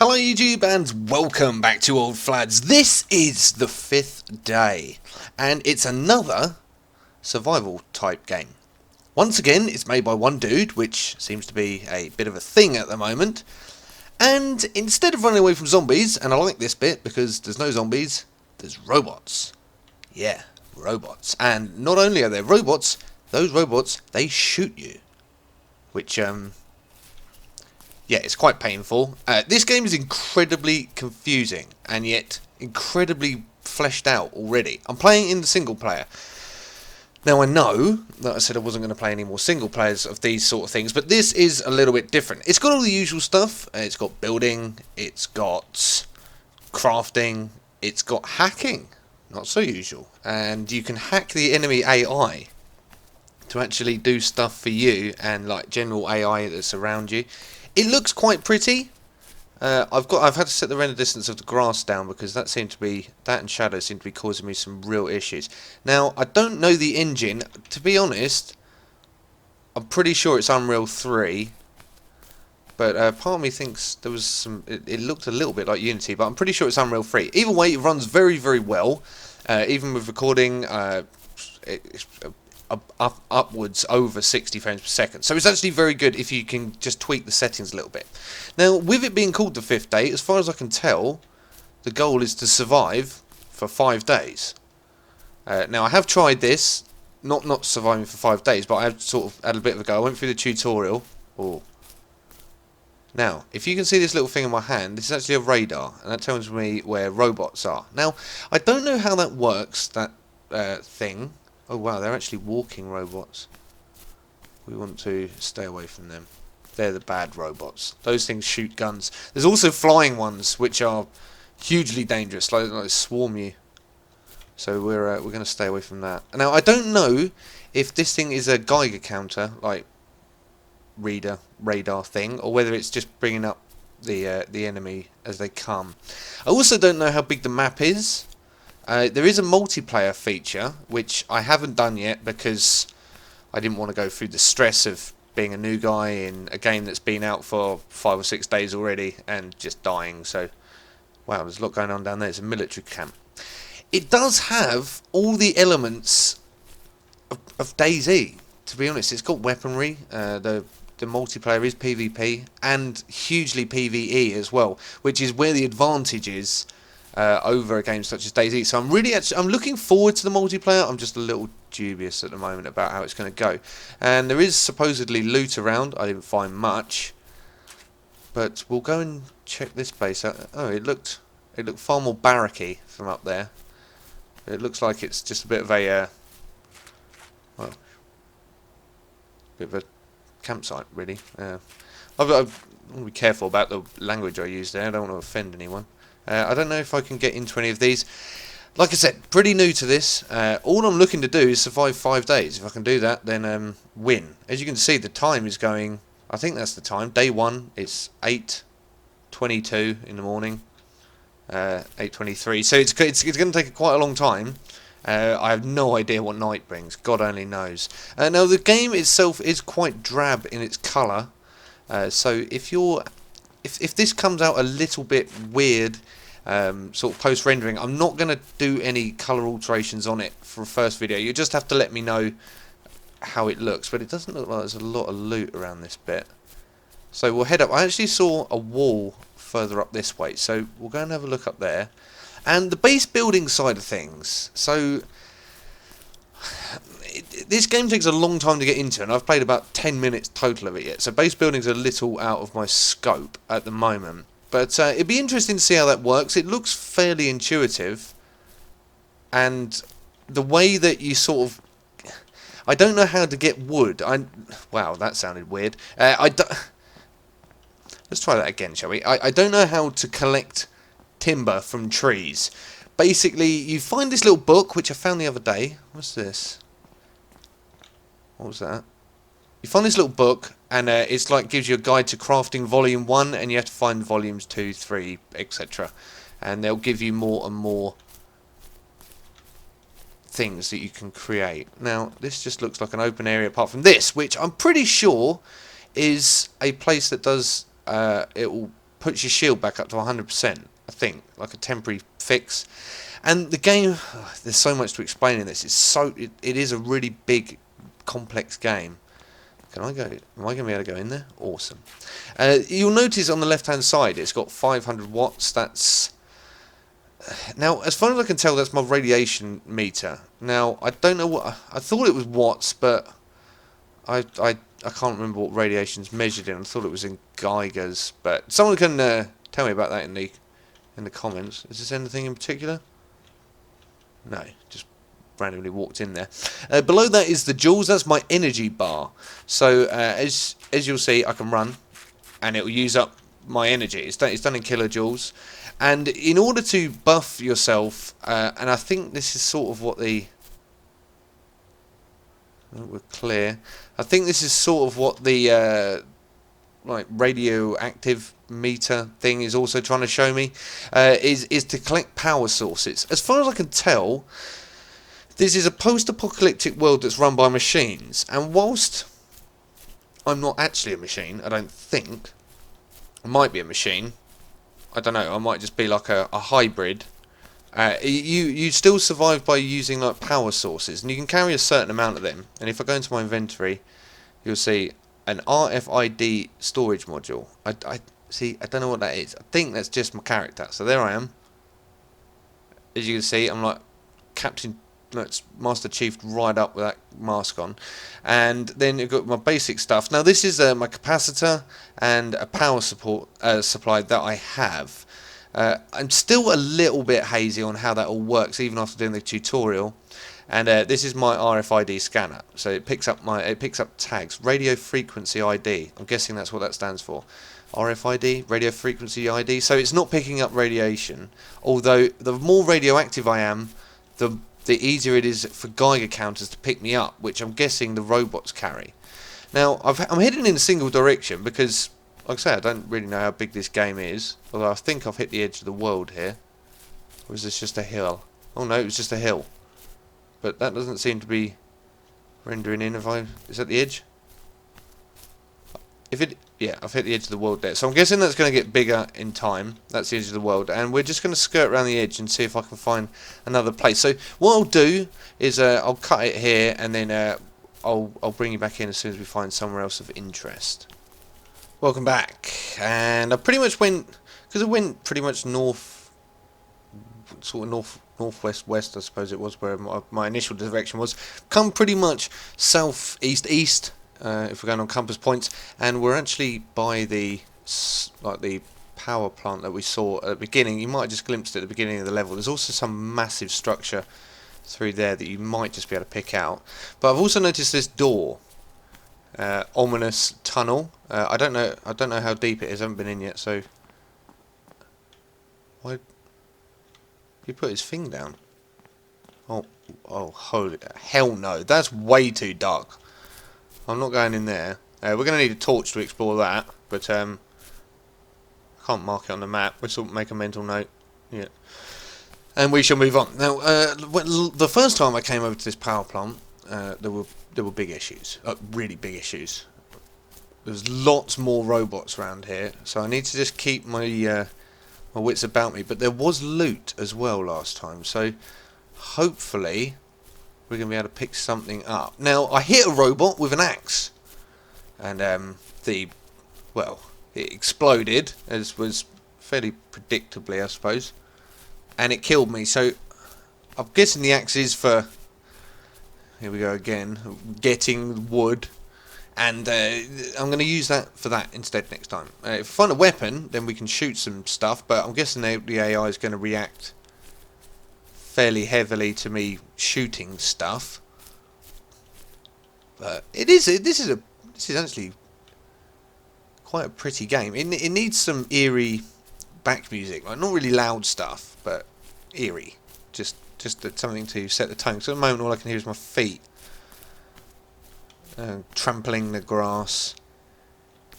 Hello YouTube and welcome back to Old Flads. This is the 5th day and it's another survival type game. Once again it's made by one dude, which seems to be a bit of a thing at the moment, and instead of running away from zombies, and I like this bit because there's no zombies, there's robots. Yeah, robots. And not only are there robots, those robots, they shoot you, which yeah, it's quite painful. This game is incredibly confusing and yet incredibly fleshed out already. I'm playing in the single player. Now I know that I said I wasn't going to play any more single players of these sort of things, but this is a little bit different. It's got all the usual stuff. It's got building, it's got crafting, it's got hacking. Not so usual. And you can hack the enemy AI to actually do stuff for you and like general AI that's around you. It looks quite pretty. I've had to set the render distance of the grass down because that and shadow seem to be causing me some real issues. Now I don't know the engine. To be honest, I'm pretty sure it's Unreal 3. But part of me thinks there was some. It looked a little bit like Unity, but I'm pretty sure it's Unreal 3. Either way, it runs very, very well. Even with recording, it's upwards over 60 frames per second. So it's actually very good if you can just tweak the settings a little bit. Now, with it being called the 5th day, as far as I can tell, the goal is to survive for 5 days. Now, I have tried this, not surviving for 5 days, but I have sort of had a bit of a go. I went through the tutorial. Oh. Now, if you can see this little thing in my hand, this is actually a radar, and that tells me where robots are. Now, I don't know how that works, that thing. Oh wow, they're actually walking robots. We want to stay away from them. They're the bad robots. Those things shoot guns. There's also flying ones, which are hugely dangerous, like swarm you. So we're going to stay away from that. Now, I don't know if this thing is a Geiger counter, like radar thing, or whether it's just bringing up the enemy as they come. I also don't know how big the map is. There is a multiplayer feature, which I haven't done yet because I didn't want to go through the stress of being a new guy in a game that's been out for 5 or 6 days already and just dying. So, wow, there's a lot going on down there. It's a military camp. It does have all the elements of DayZ, to be honest. It's got weaponry. The multiplayer is PvP and hugely PvE as well, which is where the advantage is over a game such as DayZ. So I'm looking forward to the multiplayer. I'm just a little dubious at the moment about how it's going to go. And there is supposedly loot around. I didn't find much, but we'll go and check this base out. Oh, it looked far more barracky from up there. It looks like it's just a bit of a well, bit of a campsite, really. I've got to be careful about the language I use there. I don't want to offend anyone. I don't know if I can get into any of these. Like I said, pretty new to this. All I'm looking to do is survive 5 days. If I can do that, then win. As you can see, the time is going. I think that's the time. Day 1, it's 8:22 in the morning. 8:23. So it's going to take quite a long time. I have no idea what night brings. God only knows. Now the game itself is quite drab in its colour. So if this comes out a little bit weird, sort of post-rendering, I'm not going to do any colour alterations on it for a first video. You just have to let me know how it looks. But it doesn't look like there's a lot of loot around this bit. So we'll head up. I actually saw a wall further up this way, so we'll go and have a look up there. And the base building side of things. So this game takes a long time to get into, and I've played about 10 minutes total of it yet. So base building's a little out of my scope at the moment. But it'd be interesting to see how that works. It looks fairly intuitive. And the way that you sort of... I don't know how to get wood. Wow, that sounded weird. Let's try that again, shall we? I don't know how to collect timber from trees. Basically, you find this little book, which I found the other day. What's this? What was that? You find this little book, and it's like gives you a guide to crafting volume 1, and you have to find volumes 2, 3, etc. And they'll give you more and more things that you can create. Now, this just looks like an open area apart from this, which I'm pretty sure is a place that does it will puts your shield back up to 100%. I think, like a temporary fix. And the game, there's so much to explain in this. It is a really big, complex game. Can I go? Am I going to be able to go in there? Awesome. You'll notice on the left-hand side, it's got 500 watts. That's now, as far as I can tell, that's my radiation meter. Now, I don't know what I thought it was watts, but I can't remember what radiation's measured in. I thought it was in Geigers, but someone can tell me about that in the comments. Is this anything in particular? No, just randomly walked in there. Below that is the joules. That's my energy bar. So as you'll see, I can run, and it will use up my energy. It's done in kilojoules. And in order to buff yourself, and I think this is sort of what the... Oh, we're clear. I think this is sort of what the like radioactive meter thing is also trying to show me, is to collect power sources. As far as I can tell, this is a post-apocalyptic world that's run by machines, and whilst I'm not actually a machine, I don't think, I might be a machine, I don't know, I might just be like a hybrid. You still survive by using like power sources, and you can carry a certain amount of them. And if I go into my inventory, you'll see an RFID storage module. I see, I don't know what that is. I think that's just my character. So there I am. As you can see, I'm like Captain, Master Chief right up with that mask on. And then you've got my basic stuff. Now this is my capacitor and a power supply that I have. I'm still a little bit hazy on how that all works, even after doing the tutorial. And this is my RFID scanner, so it picks up tags, radio frequency ID. I'm guessing that's what that stands for. RFID, radio frequency ID. So it's not picking up radiation. Although the more radioactive I am, the easier it is for Geiger counters to pick me up, which I'm guessing the robots carry. Now I'm heading in a single direction because, like I say, I don't really know how big this game is. Although I think I've hit the edge of the world here. Or is this just a hill? Oh no, it was just a hill. But that doesn't seem to be rendering in. Is that the edge? Yeah, I've hit the edge of the world there. So I'm guessing that's going to get bigger in time. That's the edge of the world, and we're just going to skirt around the edge and see if I can find another place. So what I'll do is I'll cut it here, and then I'll bring you back in as soon as we find somewhere else of interest. Welcome back, and I pretty much went, because I went pretty much north, sort of northwest, I suppose it was where my initial direction was. Come pretty much southeast east, if we're going on compass points, and we're actually by the power plant that we saw at the beginning. You might have just glimpsed it at the beginning of the level. There's also some massive structure through there that you might just be able to pick out. But I've also noticed this door, ominous tunnel. I don't know how deep it is. I haven't been in yet, so why? He put his thing down. Oh, holy hell no! That's way too dark. I'm not going in there. We're going to need a torch to explore that, but I can't mark it on the map. We'll sort of make a mental note. Yeah, and we shall move on. Now, the first time I came over to this power plant, there were big issues, really big issues. There's lots more robots around here, so I need to just keep my wits about me. But there was loot as well last time, so hopefully we're going to be able to pick something up. Now, I hit a robot with an axe, and it exploded, as was fairly predictably, I suppose, and it killed me. So I'm guessing the axe is for, here we go again, getting wood. And I'm going to use that for that instead next time. If I find a weapon, then we can shoot some stuff, but I'm guessing the AI is going to react fairly heavily to me shooting stuff. But this is actually quite a pretty game. It needs some eerie back music, like not really loud stuff, but eerie. Just something to set the tone. So at the moment, all I can hear is my feet trampling the grass.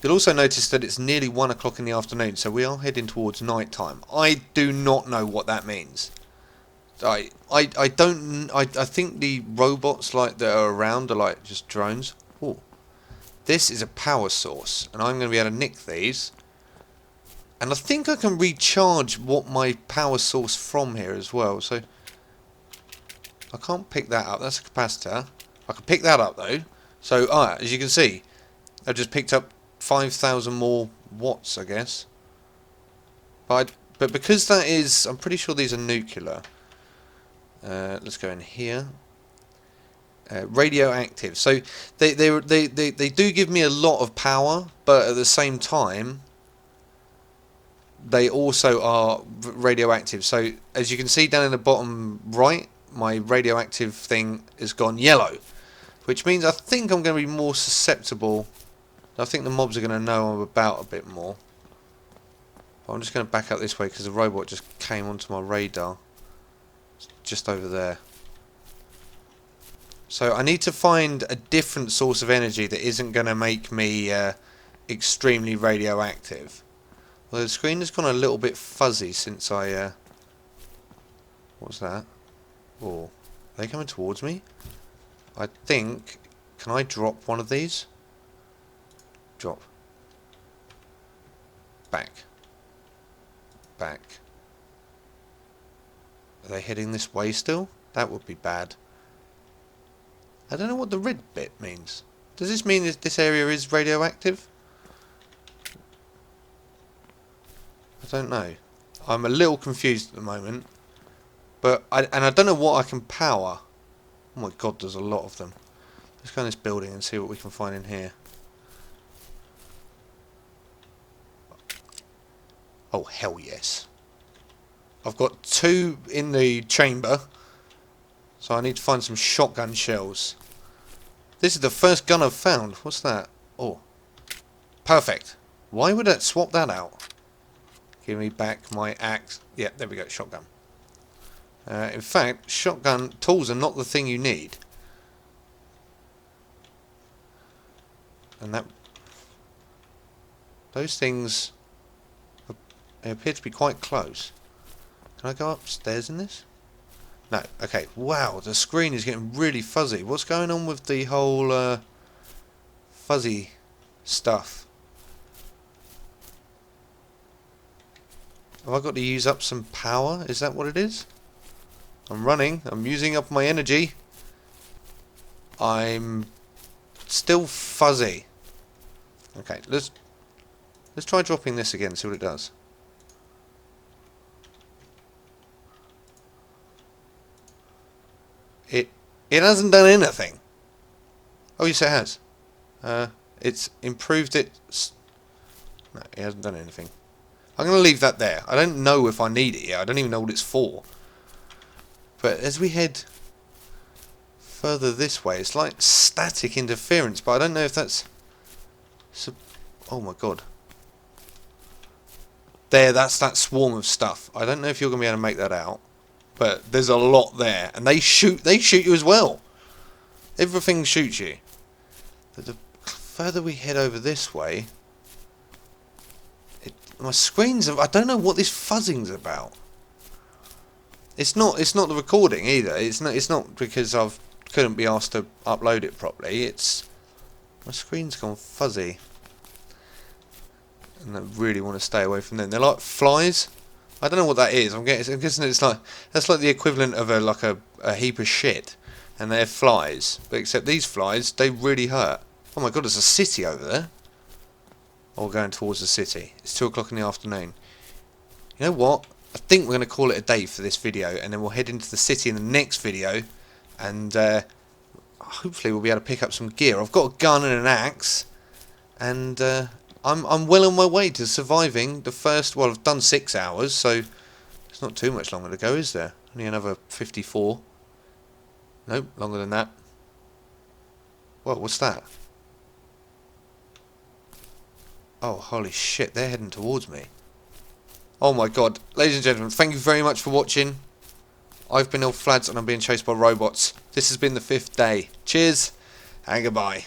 You'll also notice that it's nearly 1 o'clock in the afternoon, so we are heading towards night time. I do not know what that means. I think the robots that are around are like just drones. Oh, this is a power source, and I'm going to be able to nick these And I think I can recharge what my power source from here as well. So I can't pick that up. That's a capacitor. I can pick that up though. So as you can see, I've just picked up 5,000 more watts, I guess. But because that is, I'm pretty sure these are nuclear. Let's go in here. Radioactive. So they do give me a lot of power, but at the same time, they also are radioactive. So as you can see down in the bottom right, my radioactive thing has gone yellow, which means I think I'm going to be more susceptible. I think the mobs are going to know I'm about a bit more. But I'm just going to back up this way because the robot just came onto my radar. It's just over there. So I need to find a different source of energy that isn't going to make me extremely radioactive. Well, the screen has gone a little bit fuzzy since I... What's that? Oh, are they coming towards me? I think... Can I drop one of these? Drop. Back. Back. Are they heading this way still? That would be bad. I don't know what the red bit means. Does this mean that this area is radioactive? I don't know. I'm a little confused at the moment. But I don't know what I can power. Oh my god, there's a lot of them. Let's go in this building and see what we can find in here. Oh hell yes. I've got 2 in the chamber. So I need to find some shotgun shells. This is the first gun I've found. What's that? Oh. Perfect. Why would that swap that out? Give me back my axe. Yeah, there we go. Shotgun. In fact, shotgun tools are not the thing you need. And that... Those things... They appear to be quite close. Can I go upstairs in this? No. Okay. Wow, the screen is getting really fuzzy. What's going on with the whole fuzzy stuff? Have I got to use up some power? Is that what it is? I'm running. I'm using up my energy. I'm still fuzzy. Okay, let's try dropping this again, see what it does. It hasn't done anything. Oh yes it has. It's improved it. No, it hasn't done anything. I'm going to leave that there. I don't know if I need it yet. I don't even know what it's for. But as we head further this way, it's like static interference, but I don't know if that's... Oh my god. There, that's that swarm of stuff. I don't know if you're going to be able to make that out. But there's a lot there. And they shoot you as well. Everything shoots you. But the further we head over this way... my screen's... I don't know what this fuzzing's about. It's not the recording either. It's not because I couldn't be asked to upload it properly. It's... my screen's gone fuzzy. And I really want to stay away from them. They're like flies. I don't know what that is. I'm guessing it's like... that's like the equivalent of a heap of shit. And they're flies. But except these flies, they really hurt. Oh my god, there's a city over there. Oh, we're going towards the city. It's 2 o'clock in the afternoon. You know what? I think we're going to call it a day for this video. And then we'll head into the city in the next video. And hopefully we'll be able to pick up some gear. I've got a gun and an axe. And... I'm well on my way to surviving the first... well, I've done 6 hours, so it's not too much longer to go, is there? Only another 54. Nope, longer than that. Whoa, what's that? Oh, holy shit, they're heading towards me. Oh my god. Ladies and gentlemen, thank you very much for watching. I've been Flads and I'm being chased by robots. This has been the 5th day. Cheers, and goodbye.